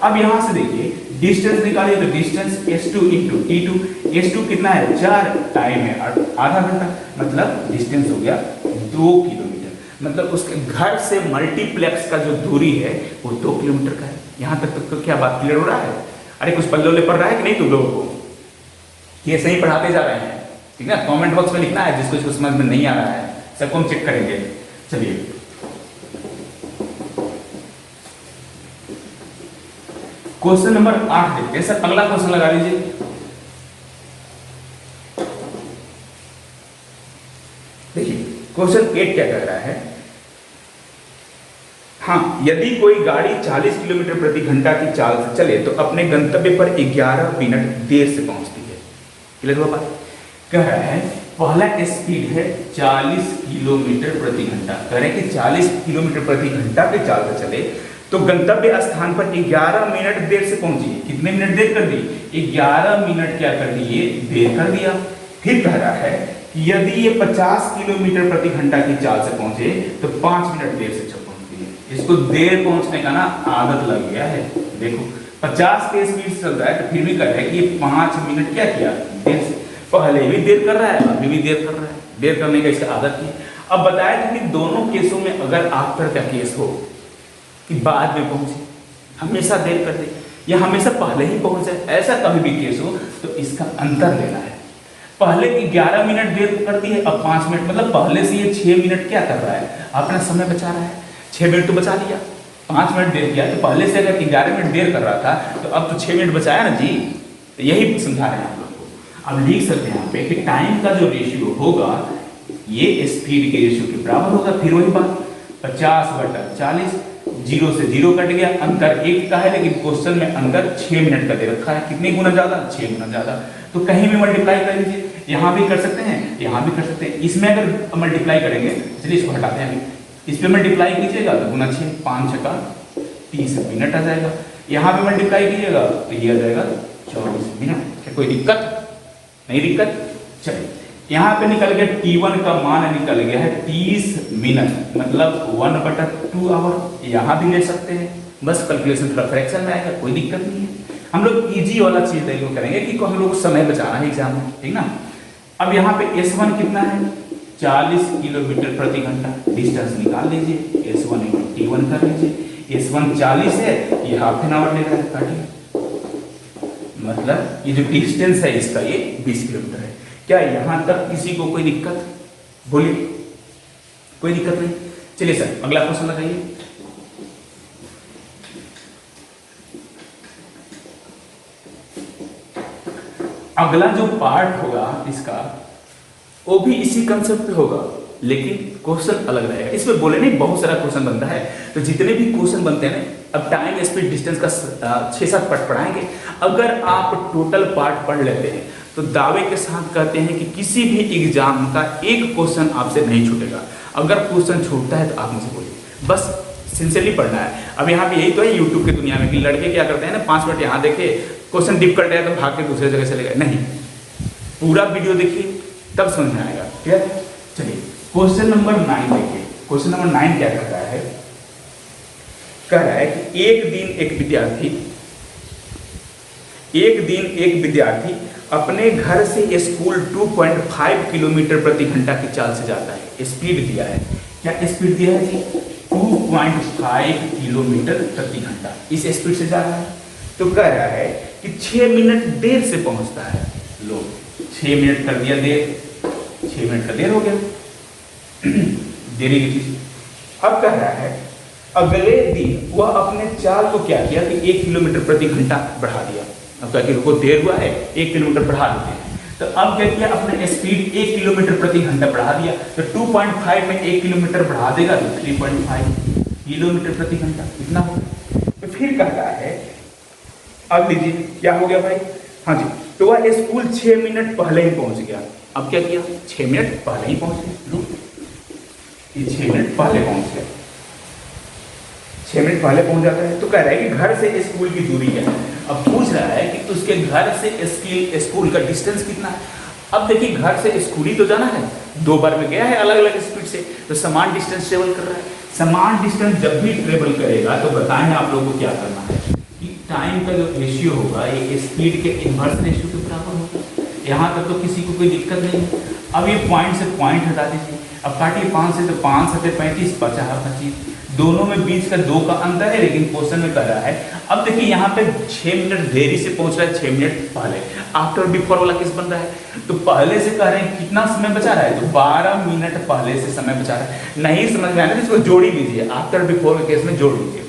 अब यहाँ से देखिए डिस्टेंस निकालिए, तो डिस्टेंस S2 × T2, S2 कितना है 4, टाइम है आधा घंटा, मतलब डिस्टेंस हो गया 2 किलोमीटर। मतलब उसके घर से मल्टीप्लेक्स का जो दूरी है वो 2 किलोमीटर का है। यहाँ तक तो क्या बात क्लियर हो रहा है? अरे कुछ पल्ले पढ़ रहा है कि नहीं तुम लोगों को? ये सही पढ़ाते जा रहे हैं, ठीक है? कमेंट बॉक्स में लिखना है जिसको इसको समझ में नहीं आ रहा है, सबको हम चेक करेंगे। चलिए क्वेश्चन नंबर 8 देखते हैं। सर अगला क्वेश्चन लगा लीजिए। देखिए क्वेश्चन 8 क्या कह रहा है। हाँ, यदि कोई गाड़ी 40 किलोमीटर प्रति घंटा की चाल से चले तो अपने गंतव्य पर 11 मिनट देर से पहुंचती है। क्लियर हुआ बात? कह रहा है पहला स्पीड है 40 किलोमीटर प्रति घंटा। कह रहे हैं कि 40 किलोमीटर प्रति घंटा की चाल से चले तो गंतव्य स्थान पर 11 मिनट देर से पहुंची। कितने मिनट देर कर दी? 11 मिनट क्या कर दिए? देर कर दिया। फिर कह रहा है कि यदि ये 50 किलोमीटर प्रति घंटा की चाल से पहुंचे तो 5 मिनट देर से पहुंचती है। इसको देर पहुंचने का ना आदत लग गया है। देखो 50 के स्पीड से चल रहा है तो फिर भी कह रहा है कि ये 5 मिनट क्या किया? देर से। पहले भी देर कर रहा है, अभी भी देर कर रहा है। देर करने का इसका आदत है। अब बताया था कि दोनों केसों में अगर आफ्टर का केस हो कि बाद में पहुंचे, हमेशा देर कर दे या हमेशा पहले ही पहुंच जाए, ऐसा कभी भी केस हो तो इसका अंतर लेना है। पहले की 11 मिनट देर करती है, अब 5 मिनट, मतलब पहले से ये 6 मिनट क्या कर रहा है? अपना समय बचा रहा है। 6 मिनट तो बचा लिया, 5 मिनट देर किया, तो पहले से अगर 11 मिनट देर कर रहा था तो अब तो 6 मिनट बचाया ना जी। तो यही समझा रहे हैं आप लोग को। अब लिख सकते हैं यहाँ पे कि टाइम का जो रेशियो होगा ये स्पीड के रेशियो के बराबर होगा। फिर वही बात 50/40, 0 से 0 कट गया, अंतर 1 का है, लेकिन क्वेश्चन में अंतर 6 मिनट का दे रखा है। कितने गुना ज्यादा? 6 गुना ज्यादा। तो कहीं भी मल्टीप्लाई कर लीजिए, यहाँ भी कर सकते हैं, यहाँ भी कर सकते हैं। इसमें अगर मल्टीप्लाई करेंगे, चलिए इसको हटाते हैं, इस पे मल्टीप्लाई कीजिएगा तो गुना 6, 5 × 30 मिनट आ जाएगा। यहाँ पे मल्टीप्लाई कीजिएगा तो ये आ जाएगा 24 मिनट। क्या कोई दिक्कत? नहीं दिक्कत। चलिए यहाँ पे निकल गया T1 का मान निकल गया है 30 मिनट, मतलब 1/2 आवर। यहाँ भी ले सकते हैं, बस कैलकुलेशन थोड़ा फ्रैक्शन में आएगा, कोई दिक्कत नहीं है। हम लोग इजी वाला चीज तरीके करेंगे कि हम लोग समय बचाना है एग्जाम में, ठीक ना। अब यहाँ पे S1 कितना है, 40 किलोमीटर प्रति घंटा। डिस्टेंस निकाल लीजिए, S1 × T1 कर लीजिए। S1 40 है, ये हाफ एन आवर ले रहा है, काटिए। मतलब ये जो डिस्टेंस है इसका ये 20 किलोमीटर है। क्या यहां तक किसी को कोई दिक्कत? बोलिए, कोई दिक्कत नहीं। चलिए सर अगला क्वेश्चन लगाइए। अगला जो पार्ट होगा इसका वो भी इसी कंसेप्ट पे होगा, लेकिन क्वेश्चन अलग रहेगा। इसमें बोले नहीं बहुत सारा क्वेश्चन बनता है, तो जितने भी क्वेश्चन बनते हैं ना, अब टाइम स्पीड डिस्टेंस का 6-7 पार्ट पढ़ाएंगे। अगर आप टोटल पार्ट पढ़ लेते हैं तो दावे के साथ कहते हैं कि किसी भी एग्जाम का एक क्वेश्चन आपसे नहीं छूटेगा। अगर क्वेश्चन छूटता है तो आप मुझे बोलिए, बस सिंसियरली पढ़ना है। अब यहाँ पे यही तो है यूट्यूब की दुनिया में कि लड़के क्या करते हैं ना, 5 मिनट यहाँ देखे, क्वेश्चन डिप कर दिया तो भाग के दूसरे जगह चले गए। नहीं, पूरा वीडियो देखिए तब समझ में आएगा। ठीक है, चलिए क्वेश्चन नंबर 9 देखिए। क्वेश्चन नंबर 9 क्या कर रहा है? कह रहा है कि एक दिन एक विद्यार्थी अपने घर से स्कूल 2.5 किलोमीटर प्रति घंटा की चाल से जाता है। स्पीड दिया है, क्या स्पीड दिया है जी? 2.5 किलोमीटर प्रति घंटा इस स्पीड से जा रहा है। तो कह रहा है कि 6 मिनट देर से पहुंचता है। लो 6 मिनट कर दिया देर, 6 मिनट का देर हो गया देरी की चीज। अब कह रहा है अगले दिन वह अपने चाल को क्या किया कि 1 किलोमीटर प्रति घंटा बढ़ा दिया। अब क्या कि रुको देर हुआ है, 1 किलोमीटर बढ़ा देते हैं। तो अब क्या किया, अपने स्पीड 1 किलोमीटर प्रति घंटा बढ़ा दिया। तो 2.5 में 1 किलोमीटर बढ़ा देगा तो 3.5 किलोमीटर प्रति घंटा इतना होगा। तो फिर कहता है, अब लीजिए क्या हो गया भाई, हाँ जी, तो वह स्कूल 6 मिनट पहले ही पहुंच गया। अब क्या किया, 6 मिनट पहले ही पहुंच गया। ये 6 मिनट पहले पहुंच गया, 6 मिनट पहले पहुंच जाता है। तो कह रहा है कि घर से स्कूल की दूरी क्या है। अब पूछ रहा है कि उसके घर से स्कूल का डिस्टेंस कितना है। अब देखिए घर से स्कूल ही तो जाना है, 2 बार में गया है अलग अलग स्पीड से, तो समान डिस्टेंस ट्रेवल कर रहा है। समान डिस्टेंस जब भी ट्रेवल करेगा तो बताएं आप लोगों को क्या करना है कि टाइम का जो रेशियो होगा ये स्पीड के इनवर्स रेशियो के बराबर होगा। यहाँ तक तो किसी को कोई दिक्कत नहीं है। अब ये पॉइंट से पॉइंट हटा दीजिए। अब काटिए 5 से, तो 5 7 35, 50 25, दोनों में बीच का 2 का अंतर है, लेकिन क्वेश्चन में कर रहा है। अब देखिए यहाँ पे 6 मिनट देरी से पहुंच रहा है, 6 मिनट पहले। आफ्टर बिफोर वाला केस बन रहा है, तो पहले से कह रहे हैं कितना समय बचा रहा है, तो 12 मिनट पहले से समय बचा रहा है। नहीं समझ में आया तो इसको जोड़ ही लीजिए, आफ्टर बिफोर के केस में जोड़ लीजिए।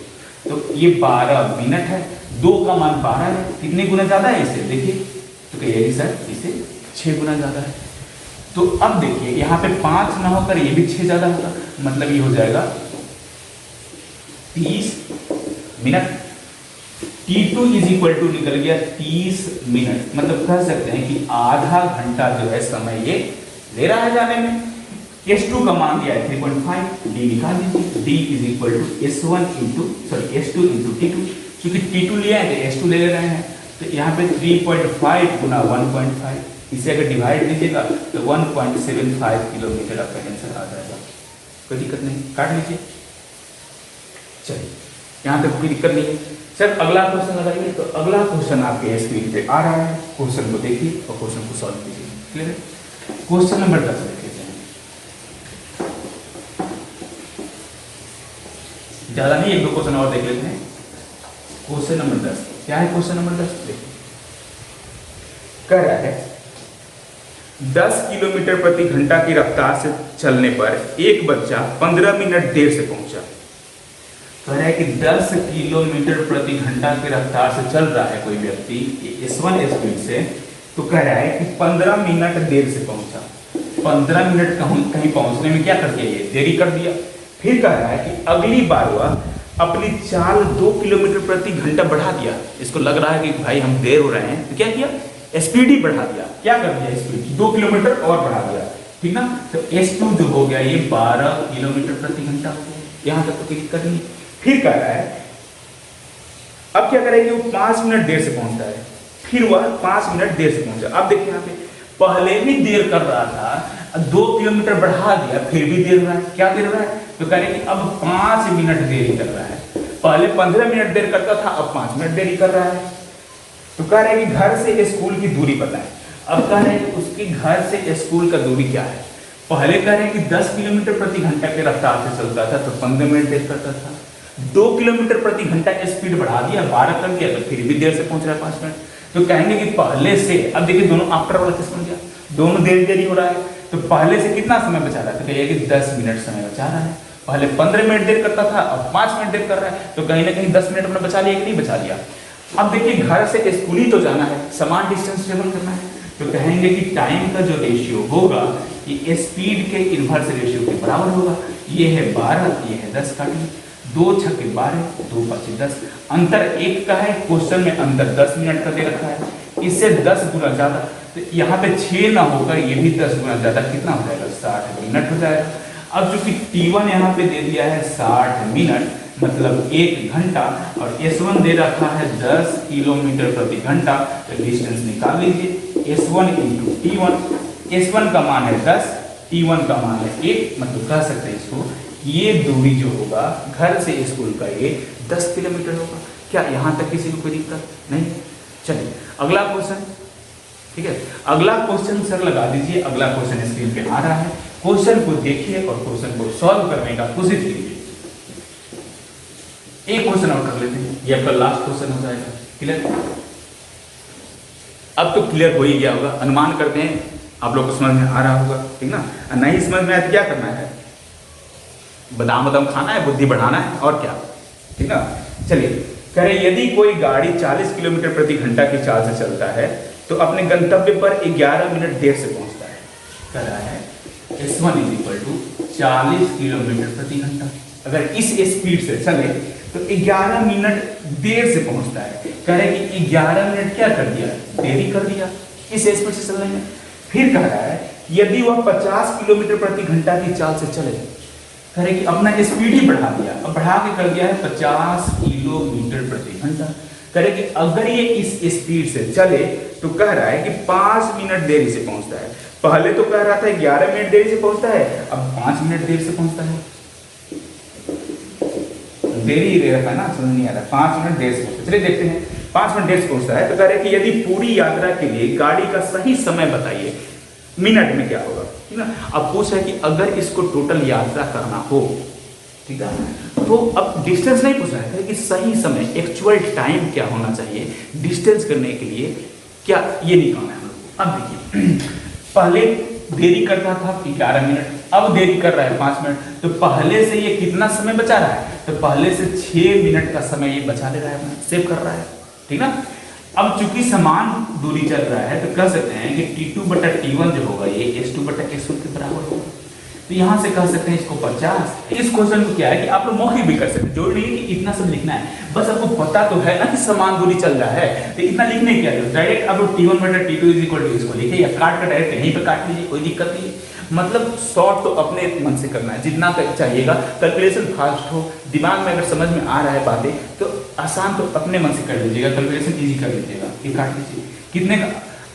तो ये 12 मिनट है, 2 का मान 12 है, कितने गुना ज्यादा है इससे देखिए, तो कहिए सर इसे 6 गुना ज्यादा है। तो अब देखिए यहाँ पे 5 ना होकर ये भी 6 ज्यादा होगा, मतलब ये हो जाएगा 30 minute. T2 is equal to निकल गया 30 मिनट, मतलब कह सकते हैं कि आधा घंटा जो है समय ये ले रहा है जाने में। S2 का मान दिया है 3.5, D निकाल दीजिए। D is equal to S2 into T2, क्योंकि T2 लिया है तो S2 ले रहे हैं, तो यहाँ पे 3.5 गुना 1.5, इसे अगर डिवाइड दीजिएगा तो 1.75 किलोमीटर आपका आंसर आ जाएगा। कोई दिक्कत नहीं, काट लीजिए। चलिए यहाँ तक कोई दिक्कत नहीं है। सर अगला क्वेश्चन लगाइए। तो अगला क्वेश्चन आपके स्क्रीन पे आ रहा है, क्वेश्चन को देखिए और क्वेश्चन को सॉल्व कीजिए। क्लियर है? क्वेश्चन नंबर 10 देख लेते हैं, ज्यादा नहीं, 1-2 क्वेश्चन और देख लेते हैं। क्वेश्चन नंबर 10 क्या है? क्वेश्चन नंबर 10 देखिए, कह रहा है 10 किलोमीटर प्रति घंटा की रफ्तार से चलने पर एक बच्चा 15 मिनट देर से पहुंचा। कह रहा है कि 10 किलोमीटर प्रति घंटा की रफ्तार से चल रहा है कोई व्यक्ति S1 स्पीड से, तो कह रहा है कि 15 मिनट देर से पहुंचा। 15 मिनट कहीं पहुंचने में क्या कर दिया, ये देरी कर दिया। फिर कह रहा है कि अगली बार वह अपनी चाल 2 किलोमीटर प्रति घंटा बढ़ा दिया। इसको लग रहा है कि भाई हम देर हो रहे हैं, तो क्या किया, स्पीड ही बढ़ा दिया। क्या कर दिया, स्पीड 2 किलोमीटर और बढ़ा दिया, ठीक ना। तो S2 जो हो गया ये 12 किलोमीटर प्रति घंटा हो गया। यहां तक तो कोई दिक्कत नहीं। फिर कह रहा है अब क्या करेगी, वो 5 मिनट देर से पहुंचता है, फिर वह 5 मिनट देर से पहुंचा। अब देखिए यहाँ पे पहले भी देर कर रहा था, 2 किलोमीटर बढ़ा दिया, फिर भी देर हो रहा है। क्या देर हो रहा है, तो कह रहे कि अब 5 मिनट देरी कर रहा है। पहले 15 मिनट देर करता था, अब 5 मिनट देरी कर रहा है। तो कह रहे कि घर से स्कूल की दूरी बताएं। अब कह रहे हैं उसके घर से स्कूल का दूरी क्या है। पहले कह रहे हैं कि 10 किलोमीटर प्रति घंटा के रफ्तार से चलता था तो 15 मिनट देर करता था। 2 किलोमीटर प्रति घंटा स्पीड बढ़ा दिया, 12 कर दिया, तो फिर भी देर से पहुंच रहा है 5 मिनट। तो कहेंगे कि पहले से, अब देखिए दोनों आफ्टर वाला केस बन गया, दोनों देरी देरी हो रहा है, तो पहले से कितना समय बचा रहा है, तो कहिए कि 10 मिनट समय बचा रहा है। पहले 15 मिनट देर करता था, अब 5 मिनट देर कर रहा है, तो कहीं ना कहीं 10 मिनट में बचा लिया कि नहीं बचा लिया। अब देखिए घर से स्कूल ही तो जाना है, समान डिस्टेंस ट्रेवल करना है, तो कहेंगे कि टाइम का जो रेशियो होगा ये स्पीड के इनवर्स रेशियो के बराबर होगा। ये है 12, ये है 10, काटिए, 2 छक्के 12, 2 पचे 10, अंतर 1 का है, क्वेश्चन में अंतर 10 मिनट का दे रखा है, इससे 10 गुना ज्यादा, तो यहाँ पे 6 ना होकर ये भी 10 गुना ज्यादा कितना हो जाएगा, 60 मिनट हो जाएगा। अब चूंकि T1 यहाँ पे दे दिया है 60 मिनट, मतलब 1 घंटा, और S1 दे रखा है 10 किलोमीटर प्रति घंटा, तो डिस्टेंस निकाल लीजिए, S1 इंटू T1, S1 का मान है 10, T1 का मान है 1, मतलब कह सकते हैं इसको ये दूरी जो होगा घर से स्कूल का ये 10 किलोमीटर होगा। क्या यहाँ तक किसी को कोई दिक्कत नहीं? चलिए अगला क्वेश्चन, ठीक है, अगला क्वेश्चन सर लगा दीजिए। अगला क्वेश्चन स्क्रीन पे आ रहा है, क्वेश्चन को देखिए और क्वेश्चन को सॉल्व करने का कोशिश कीजिए। एक क्वेश्चन और कर लेते हैं, ये आपका लास्ट क्वेश्चन हो जाएगा। क्लियर? अब तो क्लियर हो ही गया होगा, अनुमान करते हैं आप लोग को समझ में आ रहा होगा, ठीक ना। नहीं समझ में आया तो क्या करना है, बादाम बादाम खाना है, बुद्धि बढ़ाना है, और क्या, ठीक ना। चलिए कह रहे यदि कोई गाड़ी 40 किलोमीटर प्रति घंटा की चाल से चलता है तो अपने गंतव्य पर 11 मिनट देर से पहुंचता है। कह रहा है S1 = 40 किलोमीटर प्रति घंटा, अगर इस स्पीड से चले तो 11 मिनट देर से पहुंचता है। कह रहे कि 11 मिनट क्या कर दिया, देरी कर दिया इस स्पीड से चलने में। फिर कह रहा है यदि वह 50 किलोमीटर प्रति घंटा की चाल से चले, कह रहे कि अपना स्पीड ही बढ़ा दिया, अब बढ़ा के कर दिया है 50 किलोमीटर प्रति घंटा। कह रहे कि अगर ये इस स्पीड से चले तो कह रहा है कि 5 मिनट देरी से पहुंचता है। पहले तो कह रहा था 11 मिनट देरी से पहुंचता है, अब 5 मिनट देर से पहुंचता है। देरी दे रखा है ना, समझ नहीं आ रहा, 5 मिनट देर से पहुंचता। चलिए देखते हैं, 5 मिनट देर से पहुंचता है। तो कह रहे कि यदि पूरी यात्रा के लिए गाड़ी का सही समय बताइए, मिनट में क्या होगा, ठीक ना। अब पूछ है कि अगर इसको टोटल यात्रा करना हो, ठीक है, तो अब डिस्टेंस नहीं पूछ रहा है कि सही समय एक्चुअल टाइम क्या होना चाहिए डिस्टेंस करने के लिए, क्या ये निकालना है हम लोग। अब देखिए पहले देरी करता था 11 मिनट, अब देरी कर रहा है 5 मिनट, तो पहले से ये कितना समय बचा रहा है, तो पहले से 6 मिनट का समय ये बचा ले रहा है, सेव कर रहा है, ठीक ना। अब चूंकि समान दूरी चल रहा है तो कह सकते हैं कि T2/T1 जो होगा ये S2/S1 के बराबर होगा। तो यहां से कह सकते हैं इसको 50। इस क्वेश्चन को क्या है कि आप लोग मौखिक भी कर सकते हैं, जरूरी नहीं कि इतना सब लिखना है, बस आपको पता तो है ना कि समान दूरी चल रहा है, तो इतना लिखने क्या है, डायरेक्ट आप लोग T1/T2 इसको लिखिए, या काट कर डायरेक्ट यहीं पे काट लीजिए, कोई दिक्कत नहीं है। मतलब शॉर्ट तो अपने मन से करना है, जितना चाहिएगा, कैलकुलेशन फास्ट हो, दिमाग में अगर समझ में आ रहा है बातें तो आसान तो अपने मन से कर लीजिएगा, कैलकुलेशन इजी कर लीजिएगा। ये काट लीजिए, कितने का,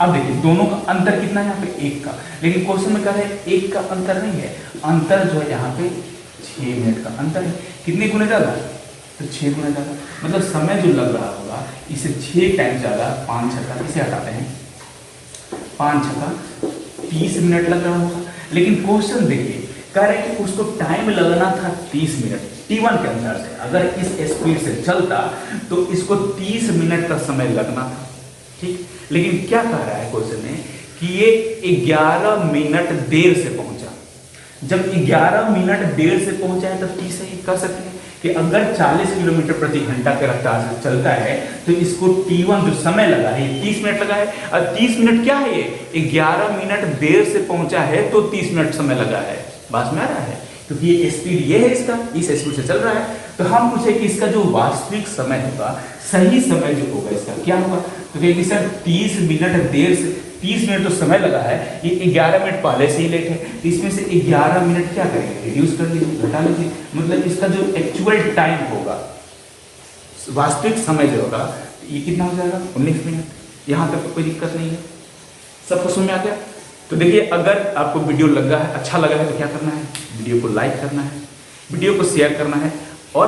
अब देखिए दोनों का अंतर कितना है यहाँ पे, 1 का, लेकिन क्वेश्चन में कह रहे हैं 1 का अंतर नहीं है, अंतर जो है यहाँ पे 6 मिनट का अंतर है। कितने गुना ज्यादा, तो 6 गुना ज्यादा, मतलब समय जो लग रहा होगा इसे 6 टाइम ज्यादा, 5 छक्का इसे हटाते हैं, 5 छक्का 30 मिनट लग रहा होगा। लेकिन क्वेश्चन देखिए कह रहे हैं कि उसको टाइम लगना था 30 मिनट T1 के अनुसार से, अगर इस स्पीड से चलता तो इसको 30 मिनट का समय लगना था, ठीक। लेकिन क्या कह रहा है क्वेश्चन में कि ये 11 मिनट देर से पहुंचा। जब 11 मिनट देर से पहुंचा है तब 30 से कह सकते हैं कि अगर 40 किलोमीटर प्रति घंटा के रफ्तार से चलता है तो इसको T1 जो समय लगा है 30 मिनट लगा है, और 30 मिनट क्या है, ये 11 मिनट देर से पहुंचा है तो 30 मिनट समय लगा है। बात में आ रहा है, क्योंकि ये स्पीड ये है इसका, इस स्पीड से चल रहा है, तो हम पूछे कि इसका जो वास्तविक समय होगा, सही समय जो होगा इसका क्या होगा, तो कहेंगे सर 30 मिनट देर से, 30 मिनट तो समय लगा है, ये 11 मिनट पहले से ही लेट है, तो इसमें से 11 मिनट क्या करेंगे, रिड्यूस कर लीजिए, घटा लीजिए, मतलब इसका जो एक्चुअल टाइम होगा, वास्तविक समय जो होगा, ये कितना हो जाएगा, 19 मिनट। यहाँ तक तो कोई दिक्कत नहीं है, सबको समझ में आ गया। तो देखिए अगर आपको वीडियो लगा है, अच्छा लगा है, तो क्या करना है, वीडियो को लाइक करना है, वीडियो को शेयर करना है, और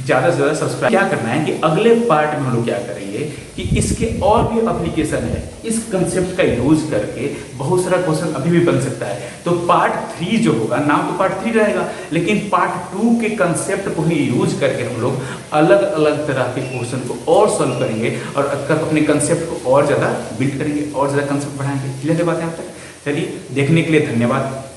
ज़्यादा से ज़्यादा सब्सक्राइब। क्या करना है कि अगले पार्ट में हम लोग क्या करेंगे कि इसके और भी एप्लीकेशन है, इस कंसेप्ट का यूज करके बहुत सारा क्वेश्चन अभी भी बन सकता है। तो पार्ट 3 जो होगा, नाम तो पार्ट 3 रहेगा, लेकिन पार्ट 2 के कंसेप्ट को ही यूज करके हम लोग अलग अलग तरह के क्वेश्चन को और सॉल्व करेंगे और अपने कंसेप्ट को और ज़्यादा बिल्ड करेंगे और ज़्यादा कंसेप्ट बढ़ाएंगे। क्लियर है बात यहाँ तक? चलिए, देखने के लिए धन्यवाद।